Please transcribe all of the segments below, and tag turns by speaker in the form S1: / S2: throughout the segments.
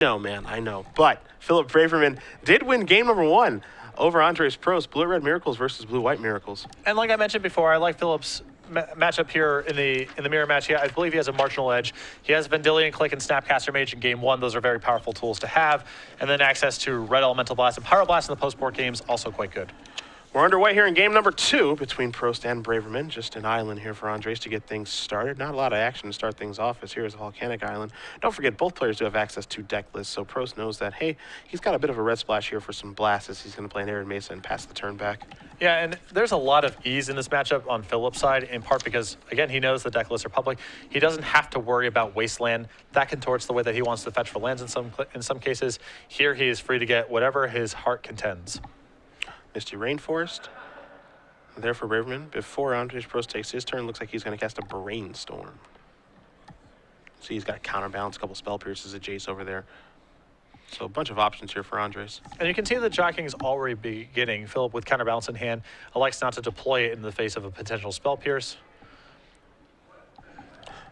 S1: No, man, I know. But Phillip Braverman did win game number 1 over Andrejs Prost, Blue-Red Miracles versus Blue-White Miracles.
S2: And like I mentioned before, I like Phillip's matchup here in the mirror match. Yeah, I believe he has a marginal edge. He has Vendilion, Click, and Snapcaster Mage in game 1. Those are very powerful tools to have. And then access to Red Elemental Blast and Pyro Blast in the post-board games, also quite good.
S1: We're underway here in game number 2 between Prost and Braverman. Just an island here for Andrejs to get things started. Not a lot of action to start things off, as here is a Volcanic Island. Don't forget, both players do have access to deck lists, so Prost knows that, hey, he's got a bit of a red splash here for some blasts as he's going to play an Arid Mesa and pass the turn back.
S2: Yeah, and there's a lot of ease in this matchup on Phillip's side, in part because, again, he knows the deck lists are public. He doesn't have to worry about Wasteland. That contorts the way that he wants to fetch for lands in some cases. Here, he is free to get whatever his heart contends.
S1: Misty Rainforest. There for Braverman. Before Andrejs Prost takes his turn, looks like he's going to cast a Brainstorm. See, he's got a Counterbalance, a couple Spell Pierces, a Jace over there. So a bunch of options here for Andrejs.
S2: And you can see the jockeying is already beginning. Phillip, with Counterbalance in hand, elects not to deploy it in the face of a potential Spell Pierce.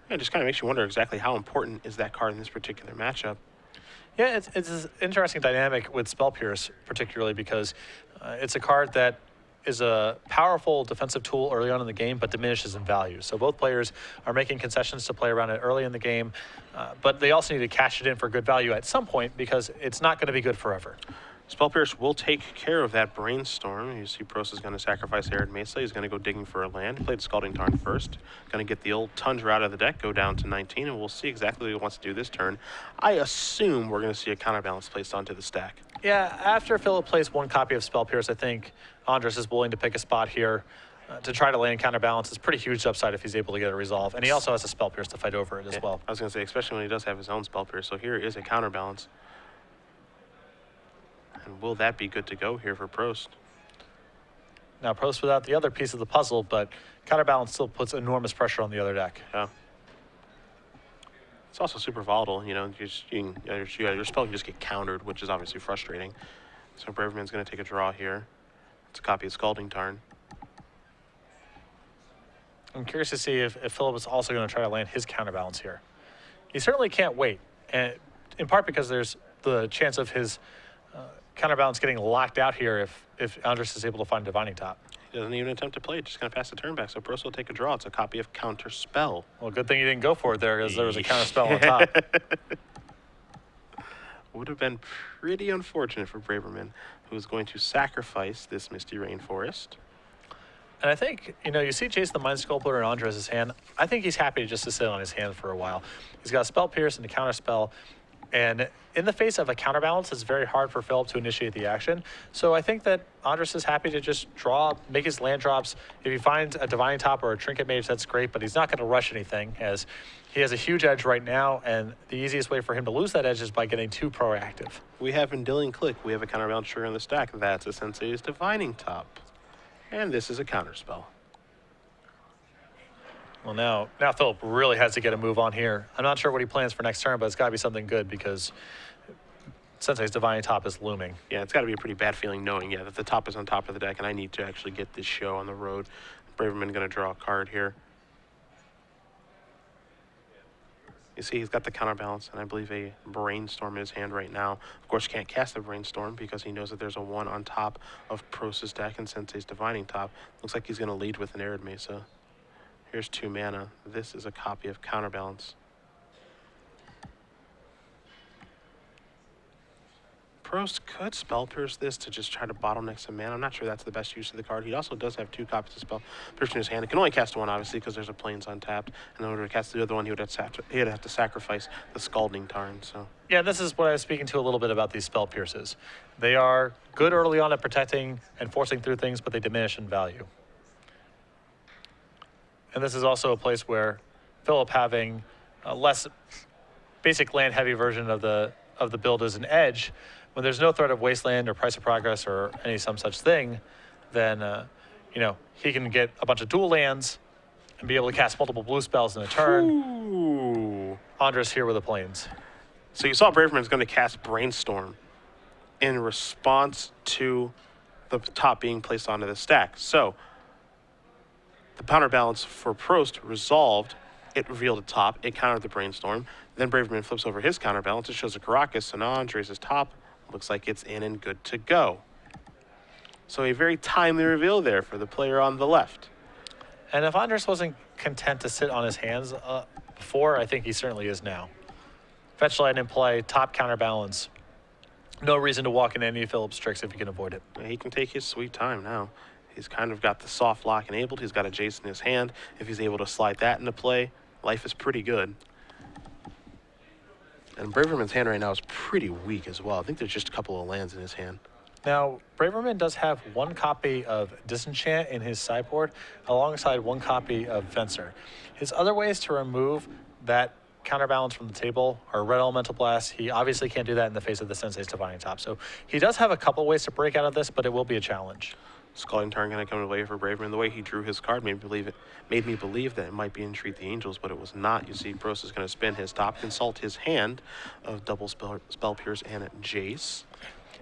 S1: Yeah, it just kind of makes you wonder exactly how important is that card in this particular matchup.
S2: Yeah, it's an interesting dynamic with Spell Pierce, particularly because it's a card that is a powerful defensive tool early on in the game, but diminishes in value. So both players are making concessions to play around it early in the game, but they also need to cash it in for good value at some point because it's not going to be good forever.
S1: Spell Pierce will take care of that Brainstorm. You see Prost is going to sacrifice Arid Mesa. He's going to go digging for a land. He played Scalding Tarn first. Going to get the old Tundra out of the deck, go down to 19, and we'll see exactly what he wants to do this turn. I assume we're going to see a Counterbalance placed onto the stack.
S2: Yeah, after Phillip plays 1 copy of Spell Pierce, I think Andrejs is willing to pick a spot here to try to land Counterbalance. It's pretty huge upside if he's able to get a resolve. And he also has a Spell Pierce to fight over it as well.
S1: I was going to say, especially when he does have his own Spell Pierce. So here is a Counterbalance. And will that be good to go here for Prost?
S2: Now, Prost without the other piece of the puzzle, but Counterbalance still puts enormous pressure on the other deck.
S1: Yeah. It's also super volatile. You know, your spell can just get countered, which is obviously frustrating. So Braverman's going to take a draw here. It's a copy of Scalding Tarn.
S2: I'm curious to see if Phillip is also going to try to land his Counterbalance here. He certainly can't wait, and in part because there's the chance of his Counterbalance getting locked out here if Andrejs is able to find Divining Top.
S1: He doesn't even attempt to play it, just going to pass the turn back. So Prost will take a draw. It's a copy of Counter Spell.
S2: Well, good thing he didn't go for it there because there was a Counter Spell on top.
S1: Would have been pretty unfortunate for Braverman, who is going to sacrifice this Misty Rainforest.
S2: And I think, you know, you see Jace the Mind Sculptor in Andrejs' hand. I think he's happy just to sit on his hand for a while. He's got a Spell Pierce and a Counter Spell. And in the face of a Counterbalance, it's very hard for Phillip to initiate the action. So I think that Andrejs is happy to just draw, make his land drops. If he finds a Divining Top or a Trinket Mage, that's great, but he's not going to rush anything, as he has a huge edge right now, and the easiest way for him to lose that edge is by getting too proactive.
S1: We have Vendilion Click. We have a Counterbalance trigger in the stack. That's a Sensei's Divining Top. And this is a Counterspell.
S2: Well, now Phillip really has to get a move on here. I'm not sure what he plans for next turn, but it's got to be something good because Sensei's Divining Top is looming.
S1: Yeah, it's got to be a pretty bad feeling knowing, that the top is on top of the deck, and I need to actually get this show on the road. Braverman going to draw a card here. You see, he's got the Counterbalance, and I believe a Brainstorm in his hand right now. Of course, can't cast the Brainstorm because he knows that there's a 1 on top of Prost's deck and Sensei's Divining Top. Looks like he's going to lead with an Arid Mesa. Here's 2 mana. This is a copy of Counterbalance. Prost could Spell Pierce this to just try to bottleneck some mana. I'm not sure that's the best use of the card. He also does have 2 copies of Spell Pierce in his hand. He can only cast 1, obviously, because there's a Plains untapped. And in order to cast the other one, he would have to sacrifice the Scalding Tarn. So
S2: yeah, this is what I was speaking to a little bit about these Spell Pierces. They are good early on at protecting and forcing through things, but they diminish in value. And this is also a place where Phillip, having a less basic land-heavy version of the build as an edge, when there's no threat of Wasteland or Price of Progress or some such thing, then you know, he can get a bunch of dual lands and be able to cast multiple blue spells in a turn.
S1: Ooh.
S2: Andrejs here with the Plains.
S1: So you saw Braverman's going to cast Brainstorm in response to the top being placed onto the stack. So the Counterbalance for Prost resolved It revealed a top. It countered the brainstorm. Then Braverman flips over his counterbalance. It shows a Caracas. So now Andrejs' top looks like it's in and good to go. So a very timely reveal there for the player on the left.
S2: And if Andrejs wasn't content to sit on his hands before, I think he certainly is now. Fetch line in play, top counterbalance. No reason to walk in any of Phillip's tricks if he can avoid it.
S1: He can take his sweet time now. He's kind of got the soft lock enabled. He's got a Jace in his hand. If he's able to slide that into play, life is pretty good. And Braverman's hand right now is pretty weak as well. I think there's just a couple of lands in his hand.
S2: Now, Braverman does have one copy of Disenchant in his sideboard alongside one copy of Fencer. His other ways to remove that counterbalance from the table are Red Elemental Blast. He obviously can't do that in the face of the Sensei's Divining Top. So he does have a couple ways to break out of this, but it will be a challenge.
S1: Scalding Tarn going to come away for Braverman. The way he drew his card made me believe that it might be Entreat the Angels, but it was not. You see, Prost is going to spin his top, consult his hand of double Spell Pierce and Jace.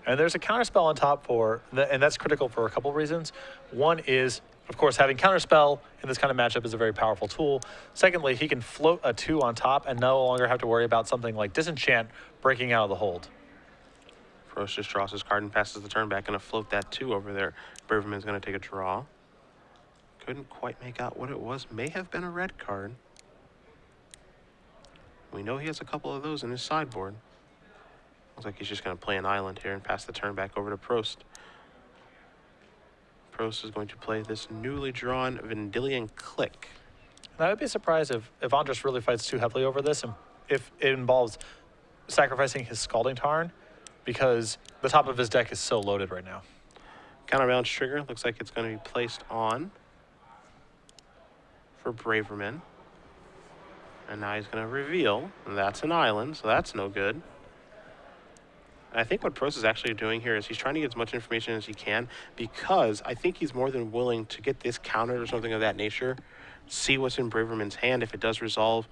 S2: And there's a counterspell on top and that's critical for a couple reasons. One is, of course, having counterspell in this kind of matchup is a very powerful tool. Secondly, he can float a 2 on top and no longer have to worry about something like Disenchant breaking out of the hold.
S1: Prost just draws his card and passes the turn back. Going to float that 2 over there. Braverman's going to take a draw. Couldn't quite make out what it was. May have been a red card. We know he has a couple of those in his sideboard. Looks like he's just going to play an island here and pass the turn back over to Prost. Prost is going to play this newly drawn Vendilion Click.
S2: And I would be surprised if Andrejs really fights too heavily over this and if it involves sacrificing his Scalding Tarn, because the top of his deck is so loaded right now.
S1: Counterbalance trigger looks like it's going to be placed on for Braverman. And now he's going to reveal, and that's an island, so that's no good. And I think what Prost is actually doing here is he's trying to get as much information as he can, because I think he's more than willing to get this countered or something of that nature, see what's in Braverman's hand if it does resolve,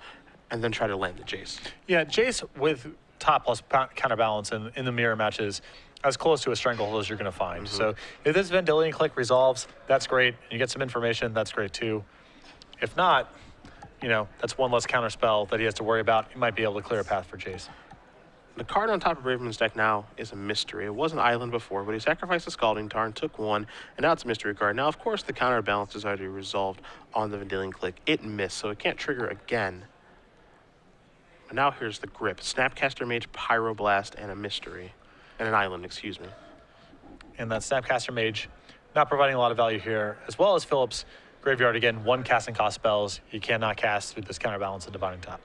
S1: and then try to land the Jace.
S2: Yeah, Jace with top plus counterbalance in the mirror matches as close to a stranglehold as you're going to find. So if this Vendilion Click resolves, that's great. You get some information, that's great too. If not, you know, that's one less counterspell that he has to worry about. He might be able to clear a path for Jace.
S1: The card on top of Braverman's deck now is a mystery. It was an island before, but he sacrificed the Scalding Tarn, took 1, and now it's a mystery card. Now, of course, the counterbalance is already resolved on the Vendilion Click. It missed, so it can't trigger again. But now here's the grip. Snapcaster Mage, Pyroblast, and a mystery. And an island, excuse me.
S2: And that Snapcaster Mage not providing a lot of value here, as well as Phillip's graveyard. Again, 1 casting cost spells he cannot cast through this counterbalance and Divining Top.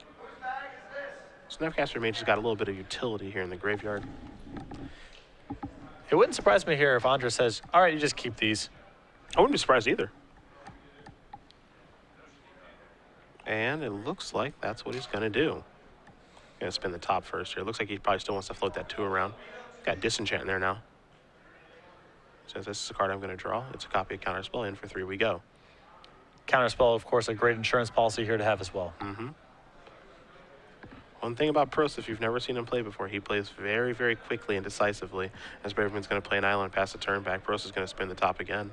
S1: Snapcaster Mage has got a little bit of utility here in the graveyard.
S2: It wouldn't surprise me here if Andrejs says, all right, you just keep these.
S1: I wouldn't be surprised either. And it looks like that's what he's going to do. Going to spin the top first here. Looks like he probably still wants to float that 2 around. Got Disenchant in there now. Says this is the card I'm going to draw. It's a copy of Counterspell. In for 3 we go.
S2: Counterspell, of course, a great insurance policy here to have as well.
S1: One thing about Prost, if you've never seen him play before, he plays very, very quickly and decisively. As Braverman's going to play an island, pass the turn back. Prost is going to spin the top again.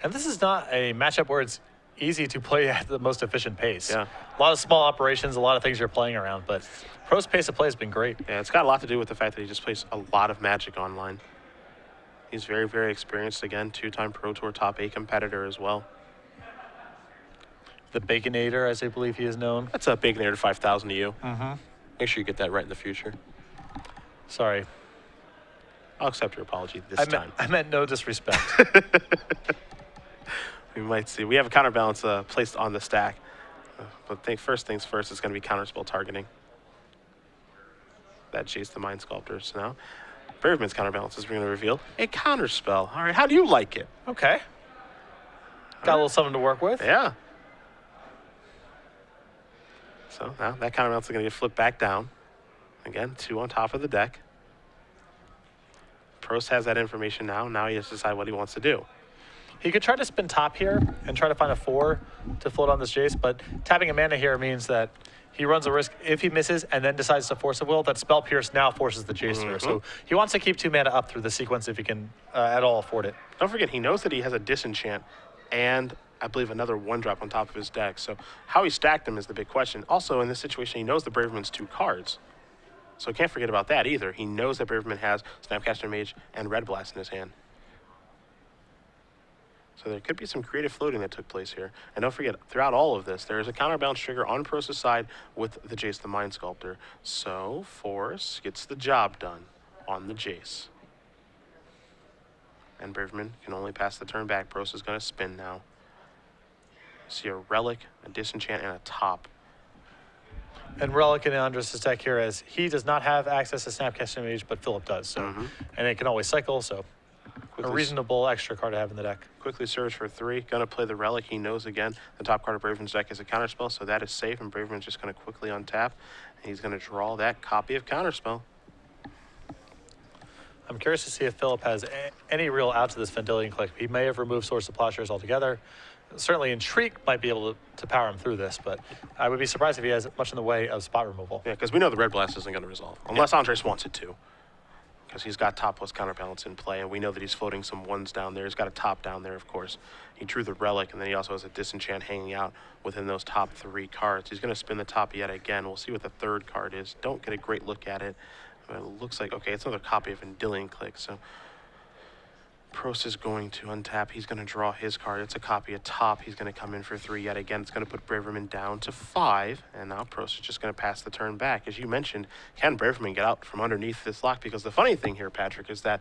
S2: And this is not a matchup where it's easy to play at the most efficient pace.
S1: Yeah.
S2: A lot of small operations, a lot of things you're playing around, but Prost's pace of play has been great.
S1: Yeah, it's got a lot to do with the fact that he just plays a lot of Magic online. He's very, very experienced. Again, 2-time Pro Tour top 8 competitor as well.
S2: The Baconator, as I believe he is known.
S1: That's a Baconator 5000 to you. Make sure you get that right in the future.
S2: Sorry.
S1: I'll accept your apology this time.
S2: I meant no disrespect.
S1: We might see. We have a counterbalance placed on the stack. But first things first, it's going to be counterspell targeting. That Jace the Mind Sculptor. So now, Braverman's counterbalance is going to reveal a counterspell. All right, how do you like it?
S2: Okay. Got a little something to work with.
S1: Yeah. So now that counterbalance is going to get flipped back down. Again, 2 on top of the deck. Prost has that information now. Now he has to decide what he wants to do.
S2: He could try to spin top here and try to find a 4 to float on this Jace, but tapping a mana here means that he runs a risk if he misses and then decides to force a will, that Spell Pierce now forces the Jace through. So he wants to keep 2 mana up through the sequence if he can at all afford it.
S1: Don't forget, he knows that he has a Disenchant and I believe, another 1-drop on top of his deck. So how he stacked them is the big question. Also, in this situation, he knows the Braverman's 2 cards. So can't forget about that either. He knows that Braverman has Snapcaster Mage and Red Blast in his hand. So there could be some creative floating that took place here. And don't forget, throughout all of this, there is a counterbalance trigger on Prost's side with the Jace the Mind Sculptor. So Force gets the job done on the Jace. And Braverman can only pass the turn back. Prost is going to spin now. See a Relic, a Disenchant, and a Top.
S2: And Relic in Andrejs' deck here, as he does not have access to Snapcaster Mage, but Phillip does. So, and it can always cycle, so a reasonable extra card to have in the deck.
S1: Quickly search for 3. Gonna play the Relic. He knows again the top card of Braverman's deck is a Counterspell, so that is safe, and Braverman's just gonna quickly untap. And he's gonna draw that copy of Counterspell.
S2: I'm curious to see if Phillip has any real outs to this Vendilion Click. He may have removed Source of Plowshares altogether. Certainly Intrigue might be able to power him through this, but I would be surprised if he has much in the way of spot removal.
S1: Yeah, because we know the Red Blast isn't going to resolve, unless Andrejs wants it to. Because he's got top plus Counterbalance in play, and we know that he's floating some 1s down there. He's got a top down there, of course. He drew the Relic, and then he also has a Disenchant hanging out within those top 3 cards. He's going to spin the top yet again. We'll see what the 3rd card is. Don't get a great look at it. But it looks like, okay, it's another copy of Vendilion Click, so Prost is going to untap. He's going to draw his card. It's a copy of top. He's going to come in for 3 yet again. It's going to put Braverman down to 5. And now Prost is just going to pass the turn back. As you mentioned, can Braverman get out from underneath this lock? Because the funny thing here, Patrick, is that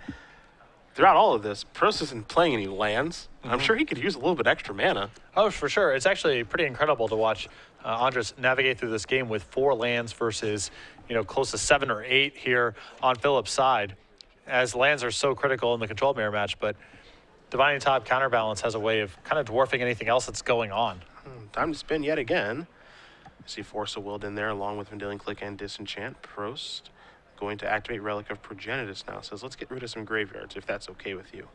S1: throughout all of this, Prost isn't playing any lands. I'm sure he could use a little bit extra mana.
S2: Oh, for sure. It's actually pretty incredible to watch Andrejs navigate through this game with 4 lands versus, close to 7 or 8 here on Phillip's side, as lands are so critical in the control mirror match. But Divining Top Counterbalance has a way of kind of dwarfing anything else that's going on.
S1: Time to spin yet again. I see Force of Will in there along with Vendilion Click and Disenchant. Prost going to activate Relic of Progenitus now. Says, let's get rid of some graveyards if that's okay with you.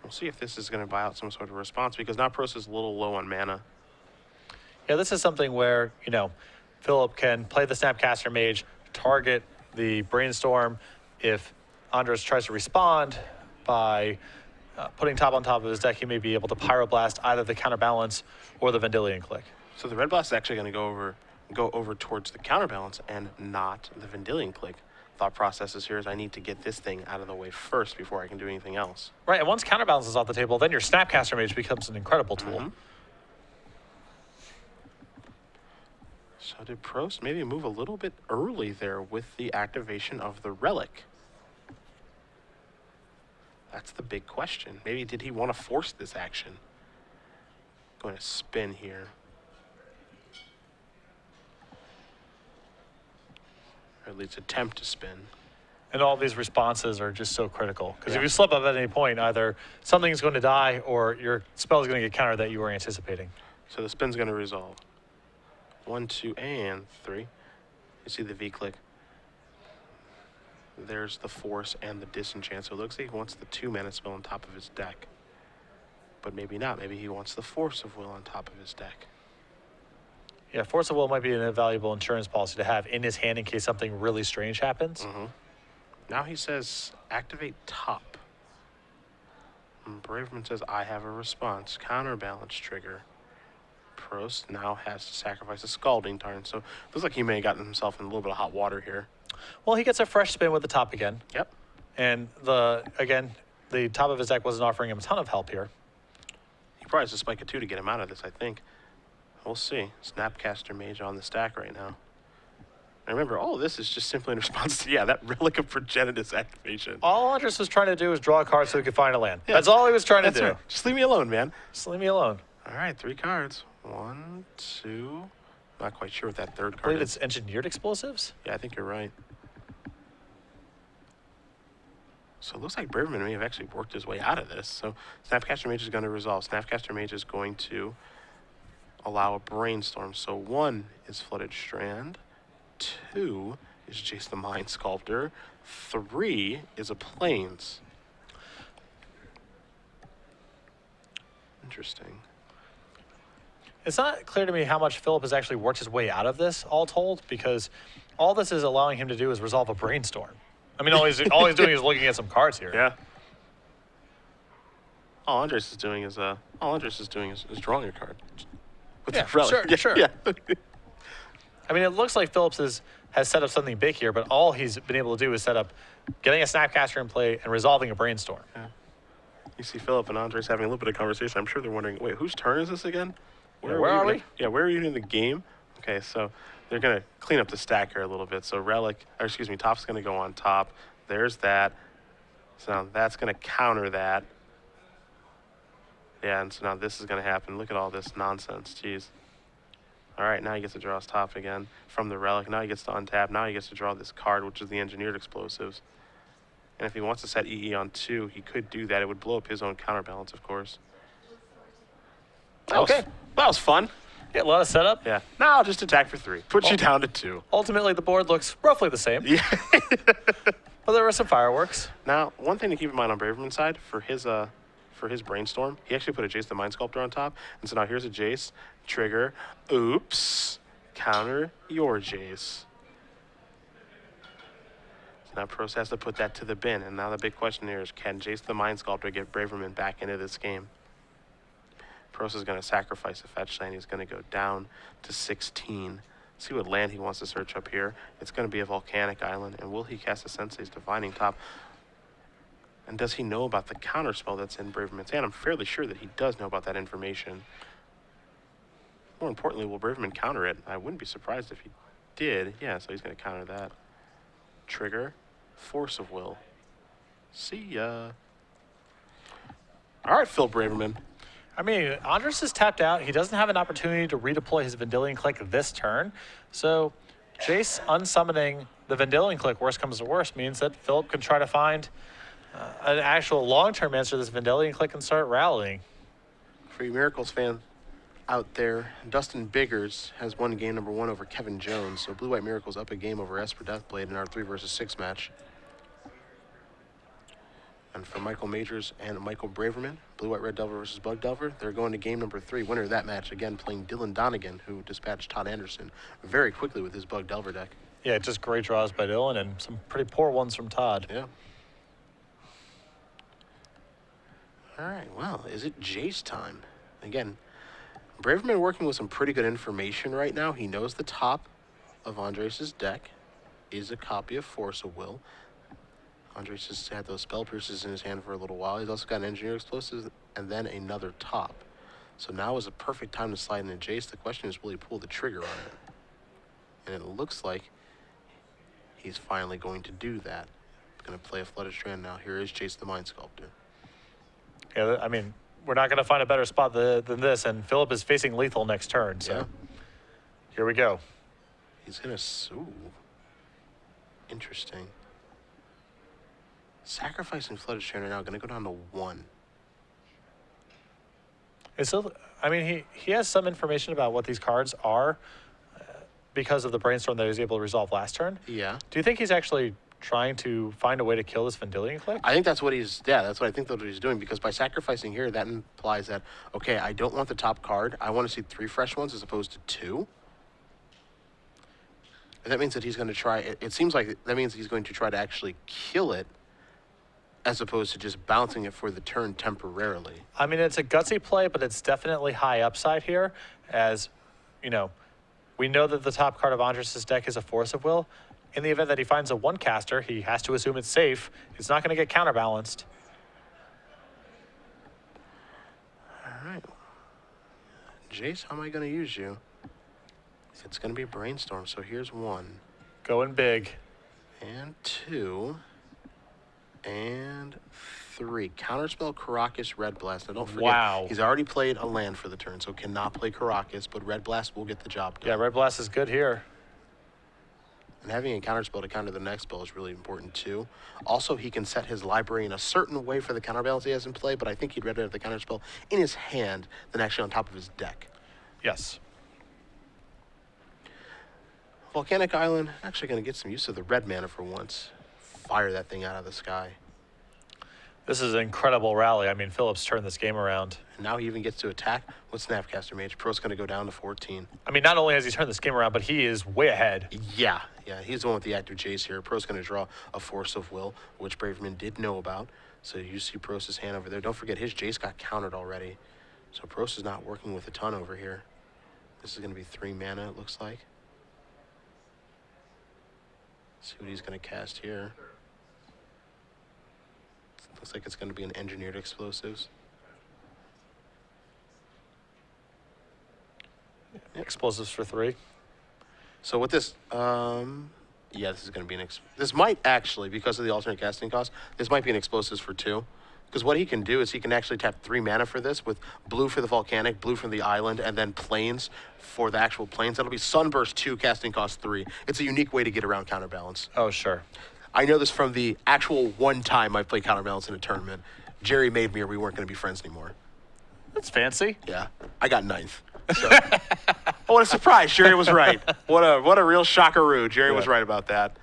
S1: We'll see if this is going to buy out some sort of response, because now Prost is a little low on mana.
S2: Yeah, this is something where, Phillip can play the Snapcaster Mage, target the Brainstorm. If Andrejs tries to respond by putting top on top of his deck, he may be able to Pyroblast either the Counterbalance or the Vendilion Click.
S1: So the Red Blast is actually going to go over towards the Counterbalance and not the Vendilion Click. Thought processes here is I need to get this thing out of the way first before I can do anything else.
S2: Right, and once Counterbalance is off the table, then your Snapcaster Mage becomes an incredible tool.
S1: So did Prost maybe move a little bit early there with the activation of the Relic? That's the big question. Maybe did he want to force this action? Going to spin here. Or at least attempt to spin.
S2: And all these responses are just so critical. Because if you slip up at any point, either something's going to die or your spell is going to get countered that you were anticipating.
S1: So the spin's going to resolve. 1, 2, and 3. You see the V-click. There's the Force and the Disenchant. So it looks like he wants the 2-mana spell on top of his deck. But maybe not. Maybe he wants the Force of Will on top of his deck.
S2: Yeah, Force of Will might be an invaluable insurance policy to have in his hand in case something really strange happens.
S1: Now he says, activate top. And Braverman says, I have a response. Counterbalance trigger. Prost now has to sacrifice a Scalding Tarn. So it looks like he may have gotten himself in a little bit of hot water here.
S2: Well, he gets a fresh spin with the top again.
S1: Yep.
S2: And the top of his deck wasn't offering him a ton of help here.
S1: He probably has to spike a 2 to get him out of this, I think. We'll see. Snapcaster Mage on the stack right now. And remember, all of this is just simply in response to, that Relic of Progenitus activation.
S2: All Andrejs was trying to do was draw a card so he could find a land. Yeah. That's all he was trying to do.
S1: Right. Just leave me alone, man.
S2: Just leave me alone.
S1: All right, 3 cards. 1, 2. Not quite sure what that 3rd card is.
S2: I believe it's Engineered Explosives.
S1: Yeah, I think you're right. So it looks like Braverman may have actually worked his way out of this. So Snapcaster Mage is going to resolve. Snapcaster Mage is going to allow a Brainstorm. So 1 is Flooded Strand. 2 is Jace the Mind Sculptor. 3 is a Plains. Interesting.
S2: It's not clear to me how much Phillip has actually worked his way out of this, all told, because all this is allowing him to do is resolve a Brainstorm. I mean, all he's doing is looking at some cards here.
S1: Yeah. all Andrejs is doing is drawing a card. With
S2: Yeah,
S1: the relic.
S2: sure.
S1: Yeah.
S2: I mean, it looks like Phillips has set up something big here, but all he's been able to do is set up getting a Snapcaster in play and resolving a Brainstorm.
S1: Yeah. You see Phillip and Andrejs having a little bit of conversation. I'm sure they're wondering, wait, whose turn is this again?
S2: Where are we?
S1: Yeah, where are you in the game? Okay, so they're going to clean up the stack here a little bit. So Top's going to go on top. There's that. So now that's going to counter that. Yeah, and so now this is going to happen. Look at all this nonsense. Jeez. All right, now he gets to draw his top again from the relic. Now he gets to untap. Now he gets to draw this card, which is the engineered explosives. And if he wants to set EE on 2, he could do that. It would blow up his own counterbalance, of course. That was fun.
S2: Yeah, a lot of setup.
S1: Yeah. Now I'll just attack for 3. Put you down to 2.
S2: Ultimately, the board looks roughly the same.
S1: Yeah.
S2: But there were some fireworks.
S1: Now, one thing to keep in mind on Braverman's side, for his Brainstorm, he actually put a Jace the Mind Sculptor on top. And so now here's a Jace. Trigger. Oops. Counter your Jace. So now Prost has to put that to the bin. And now the big question here is, can Jace the Mind Sculptor get Braverman back into this game? Prost is going to sacrifice a fetch land. He's going to go down to 16. See what land he wants to search up here. It's going to be a volcanic island. And will he cast a Sensei's Divining Top? And does he know about the counterspell that's in Braverman's hand? I'm fairly sure that he does know about that information. More importantly, will Braverman counter it? I wouldn't be surprised if he did. Yeah, so he's going to counter that. Trigger. Force of Will. See ya. All right, Phil Braverman.
S2: I mean, Andrejs is tapped out. He doesn't have an opportunity to redeploy his Vendilion Click this turn. So Jace unsummoning the Vendilion Click, worst comes to worst, means that Phillip can try to find an actual long-term answer to this Vendilion Click and start rallying.
S1: For you Miracles fan out there, Dustin Biggers has won game number 1 over Kevin Jones. So Blue-White Miracles up a game over Esper Deathblade in our 3 versus 6 match. And for Michael Majors and Michael Braverman, Blue-White Red Delver versus Bug Delver, they're going to game number 3. Winner of that match, again, playing Dylan Donegan, who dispatched Todd Anderson very quickly with his Bug Delver deck.
S2: Yeah, just great draws by Dylan and some pretty poor ones from Todd.
S1: Yeah. All right, well, is it Jace time? Again, Braverman working with some pretty good information right now. He knows the top of Andrejs' deck is a copy of Force of Will. Andrejs has had those Spell Pierces in his hand for a little while. He's also got an Engineer Explosives and then another top. So now is a perfect time to slide into Jace. The question is, will he pull the trigger on it? And it looks like he's finally going to do that. He's going to play a Flooded Strand now. Here is Jace the Mind Sculptor.
S2: Yeah, I mean, we're not going to find a better spot than this, and Phillip is facing lethal next turn, so
S1: Yeah.
S2: Here we go.
S1: He's going to... Ooh. Interesting. Sacrificing Flooded Strand right now, going to go down to 1.
S2: It's still, I mean, he has some information about what these cards are because of the Brainstorm that he was able to resolve last turn.
S1: Yeah.
S2: Do you think he's actually trying to find a way to kill this Vendilion Click?
S1: I think that's what he's, that's what I think that's what he's doing, because by sacrificing here, that implies that, okay, I don't want the top card. I want to see 3 fresh ones as opposed to 2. And that means that he's going to try, it seems like that means he's going to try to actually kill it as opposed to just bouncing it for the turn temporarily.
S2: I mean, it's a gutsy play, but it's definitely high upside here, as, you know, we know that the top card of Andrejs' deck is a Force of Will. In the event that he finds a 1-caster, he has to assume it's safe. It's not going to get counterbalanced.
S1: All right. Jace, how am I going to use you? It's going to be Brainstorm, so here's 1.
S2: Going big.
S1: And 2. And 3. Counterspell Caracas, Red Blast. Now don't forget,
S2: Wow.
S1: He's already played a land for the turn, so cannot play Caracas, but Red Blast will get the job done.
S2: Yeah, Red Blast is good here.
S1: And having a counterspell to counter the next spell is really important too. Also, he can set his library in a certain way for the counterbalance he has in play, but I think he'd rather have the counterspell in his hand than actually on top of his deck.
S2: Yes.
S1: Volcanic Island, actually going to get some use of the red mana for once. Fire that thing out of the sky.
S2: This is an incredible rally. I mean, Phillips turned this game around.
S1: And now he even gets to attack with Snapcaster Mage. Pro's going to go down to 14.
S2: I mean, not only has he turned this game around, but he is way ahead.
S1: Yeah, he's the one with the active Jace here. Pro's going to draw a Force of Will, which Braverman did know about. So you see Prost's hand over there. Don't forget, his Jace got countered already. So Prost is not working with a ton over here. This is going to be 3 mana, it looks like. See what he's going to cast here. Looks like it's going to be an engineered explosives.
S2: Explosives for 3.
S1: So with this, yeah, this is going to be this might actually, because of the alternate casting cost, this might be an explosives for 2. Because what he can do is he can actually tap 3 mana for this with blue for the volcanic, blue from the island, and then planes for the actual planes. That'll be Sunburst 2, casting cost 3. It's a unique way to get around Counterbalance.
S2: Oh, sure.
S1: I know this from the actual one time I played Counterbalance in a tournament. Jerry made me or we weren't going to be friends anymore.
S2: That's fancy.
S1: Yeah, I got 9th. So. Oh, what a surprise. Jerry was right. What a real shockaroo. Jerry was right about that.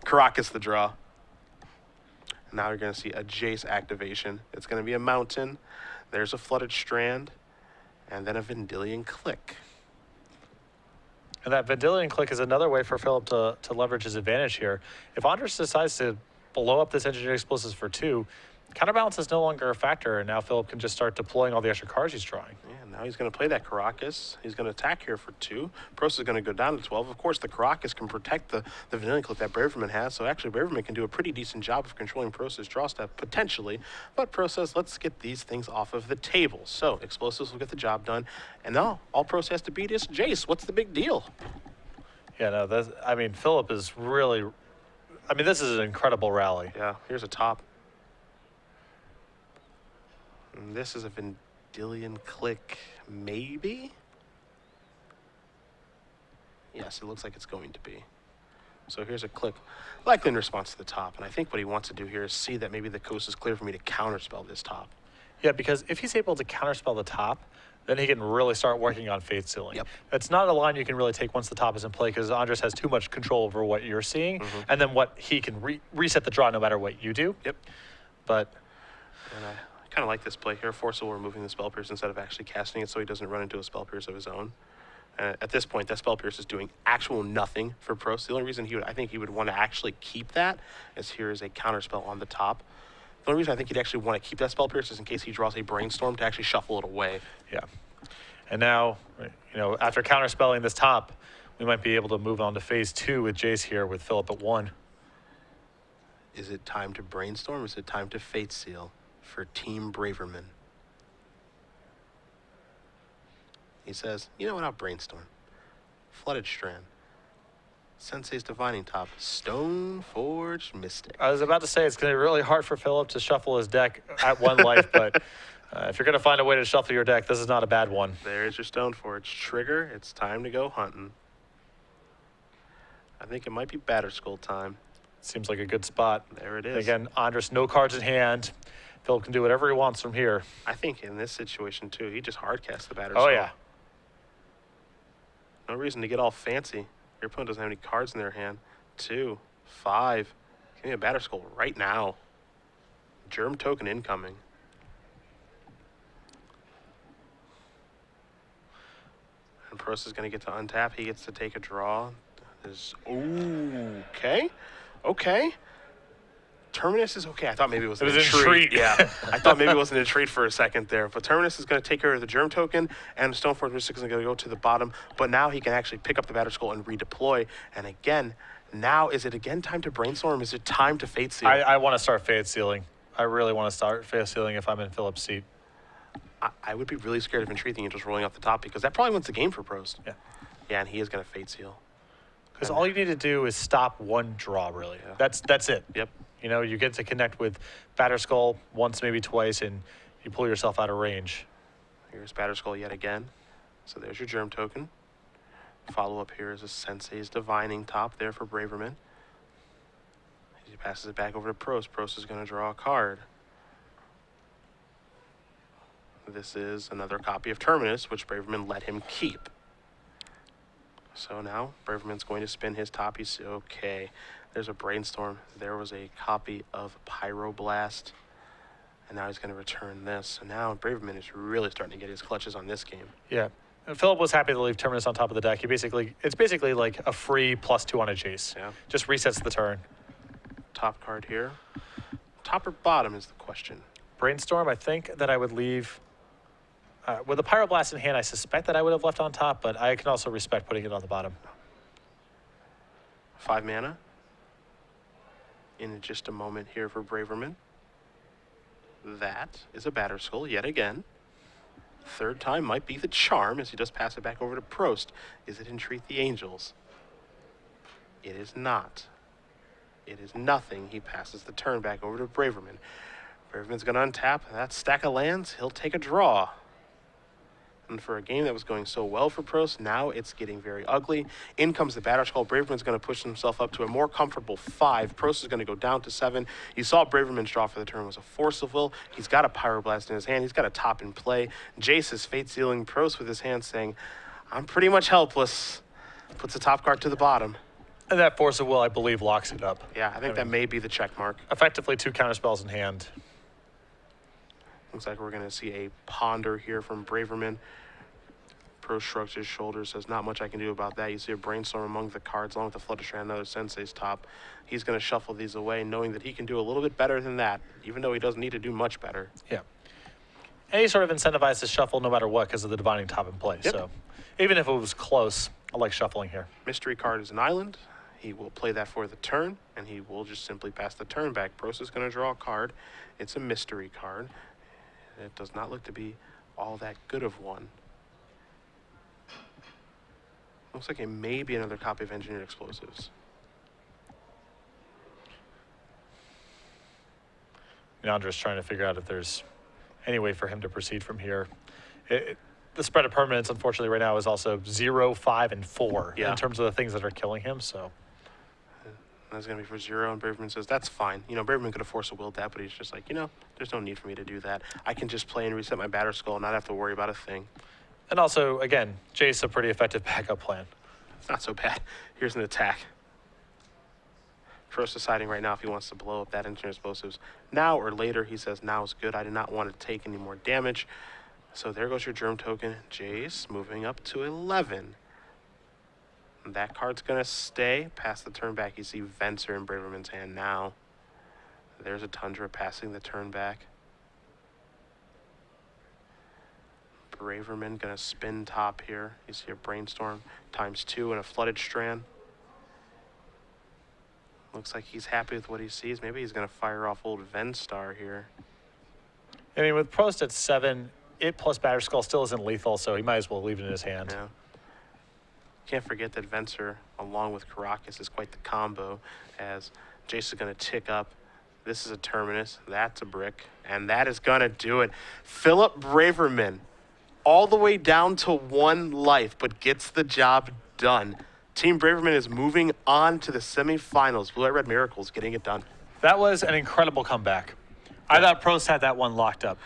S1: Caracas the draw. Now you're going to see a Jace activation. It's going to be a mountain. There's a flooded strand. And then a Vendilion click.
S2: And that Vendilion click is another way for Phillip to leverage his advantage here. If Andrejs decides to blow up this engineered explosives for 2, Counterbalance is no longer a factor, and now Phillip can just start deploying all the extra cards he's drawing.
S1: Yeah, now he's going to play that Caracas. He's going to attack here for 2. Prost is going to go down to 12. Of course, the Caracas can protect the Vanillion Clip that Braverman has, so actually Braverman can do a pretty decent job of controlling Prost's draw step, potentially. But Prost says, let's get these things off of the table. So, explosives will get the job done. And now, all Prost has to beat is Jace. What's the big deal?
S2: Yeah, no, I mean, Phillip is really... I mean, this is an incredible rally.
S1: Yeah, here's a top. And this is a Vendilion click, maybe? Yes, it looks like it's going to be. So here's a click, likely in response to the top. And I think what he wants to do here is see that maybe the coast is clear for me to counterspell this top.
S2: Yeah, because if he's able to counterspell the top, then he can really start working on Faith Sealing.
S1: Yep.
S2: It's not a line you can really take once the top is in play because Andrejs has too much control over what you're seeing, and then what he can reset the draw no matter what you do.
S1: Yep.
S2: But
S1: And I kind of like this play here. Forcible removing the Spell Pierce instead of actually casting it so he doesn't run into a Spell Pierce of his own. At this point, that Spell Pierce is doing actual nothing for Prost. The only reason I think he would want to actually keep that is here is a counterspell on the top. The only reason I think he'd actually want to keep that Spell Pierce is in case he draws a Brainstorm to actually shuffle it away.
S2: yeah. And now, you know, after counterspelling this top, we might be able to move on to phase 2 with Jace here with Phillip at 1.
S1: Is it time to Brainstorm or is it time to Fate Seal for Team Braverman? He says, you know what, I'll Brainstorm. Flooded Strand. Sensei's Divining Top. Stoneforged Mystic.
S2: I was about to say it's going to be really hard for Phillip to shuffle his deck at 1 life, but if you're going to find a way to shuffle your deck, this is not a bad one.
S1: There's your Stoneforge. Trigger, it's time to go hunting. I think it might be Batterskull time.
S2: Seems like a good spot.
S1: There it is.
S2: Again, Andrejs, no cards in hand. Phillip can do whatever he wants from here.
S1: I think in this situation, too, he just hardcasts the Batterskull.
S2: Oh, yeah.
S1: No reason to get all fancy. Your opponent doesn't have any cards in their hand. 2, 5. Give me a Batterskull right now. Germ token incoming. And Prost is going to get to untap. He gets to take a draw. Ooh, okay. Okay. Terminus is okay. I thought maybe it was an entreat. Yeah. I thought maybe it was an entreat for a second there. But Terminus is going to take care of the Germ token, and Stoneforge Mystic is going to go to the bottom. But now he can actually pick up the Batterskull and redeploy. And again, now is it again time to Brainstorm? Is it time to Fate Seal?
S2: I want to start Fate Sealing. I really want to start Fate Sealing if I'm in Phillip's seat.
S1: I would be really scared of Entreating and just rolling off the top because that probably wins the game for Prost.
S2: Yeah.
S1: Yeah, and he is going to Fate Seal.
S2: Because all you need to do is stop 1 draw, really.
S1: Yeah.
S2: That's it.
S1: Yep.
S2: You know, you get to connect with Batterskull once, maybe twice, and you pull yourself out of range.
S1: Here's Batterskull yet again. So there's your Germ token. Follow up here is a Sensei's Divining Top there for Braverman. He passes it back over to Prost. Prost is going to draw a card. This is another copy of Terminus, which Braverman let him keep. So now Braverman's going to spin his top. He's okay. There's a Brainstorm. There was a copy of Pyroblast. And now he's going to return this. So now Braverman is really starting to get his clutches on this game.
S2: Yeah. And Phillip was happy to leave Terminus on top of the deck. It's basically like a free +2 on a Jace.
S1: Yeah.
S2: Just resets the turn.
S1: Top card here. top or bottom is the question.
S2: Brainstorm, I think that I would leave. With a Pyroblast in hand, I suspect that I would have left on top, but I can also respect putting it on the bottom.
S1: 5 mana. In just a moment here for Braverman. That is a Batter Skull yet again. Third time might be the charm as he does pass it back over to Prost. Is it Entreat the Angels? It is not. It is nothing. He passes the turn back over to Braverman. Braverman's going to untap that stack of lands. He'll take a draw. And for a game that was going so well for Prost, now it's getting very ugly. In comes the Batter Skull. Braverman's going to push himself up to a more comfortable 5. Prost is going to go down to 7. You saw Braverman's draw for the turn was a Force of Will. He's got a Pyroblast in his hand. He's got a top in play. Jace is fate sealing Prost with his hand saying, I'm pretty much helpless. Puts a top card to the bottom.
S2: And that Force of Will, I believe, locks it up.
S1: Yeah, I think that may be the check mark.
S2: Effectively 2 counterspells in hand.
S1: Looks like we're going to see a Ponder here from Braverman. Prost shrugs his shoulders, says, not much I can do about that. You see a Brainstorm among the cards, along with the Flutter Strand, another Sensei's top. He's going to shuffle these away, knowing that he can do a little bit better than that, even though he doesn't need to do much better.
S2: Yeah. And he sort of incentivized to shuffle no matter what because of the Divining Top in play.
S1: Yep.
S2: So even if it was close, I like shuffling here.
S1: Mystery card is an island. He will play that for the turn, and he will just simply pass the turn back. Prost is going to draw a card. It's a mystery card. It does not look to be all that good of one. Looks like it may be another copy of Engineered Explosives.
S2: And Andrejs trying to figure out if there's any way for him to proceed from here. The spread of permanence, unfortunately, right now is also 0, 5, and 4 in terms of the things that are killing him. So
S1: that's going to be for 0, and Braverman says, that's fine. You know, Braverman could have Force of Willed that, but he's just like, you know, there's no need for me to do that. I can just play and reset my Batter Skull and not have to worry about a thing.
S2: And also, again, Jace a pretty effective backup plan.
S1: It's not so bad. Here's an attack. Prost deciding right now if he wants to blow up that Engineered Explosives now or later. He says now is good. I did not want to take any more damage. So there goes your Germ Token. Jace moving up to 11. And that card's going to stay. Pass the turn back. You see Venser in Braverman's hand now. There's a Tundra passing the turn back. Braverman going to spin top here. You see a Brainstorm ×2 and a Flooded Strand. Looks like he's happy with what he sees. Maybe he's going to fire off old Venstar here.
S2: I mean, with Prost at 7, it plus Batter Skull still isn't lethal, so he might as well leave it in his hand.
S1: Yeah. Can't forget that Venser, along with Caracas, is quite the combo, as Jace is going to tick up. This is a Terminus. That's a brick. And that is going to do it. Phillip Braverman, all the way down to 1 life, but gets the job done. Team Braverman is moving on to the semifinals. Blue Eye Red Miracles getting it done.
S2: That was an incredible comeback. I thought Prost had that one locked up.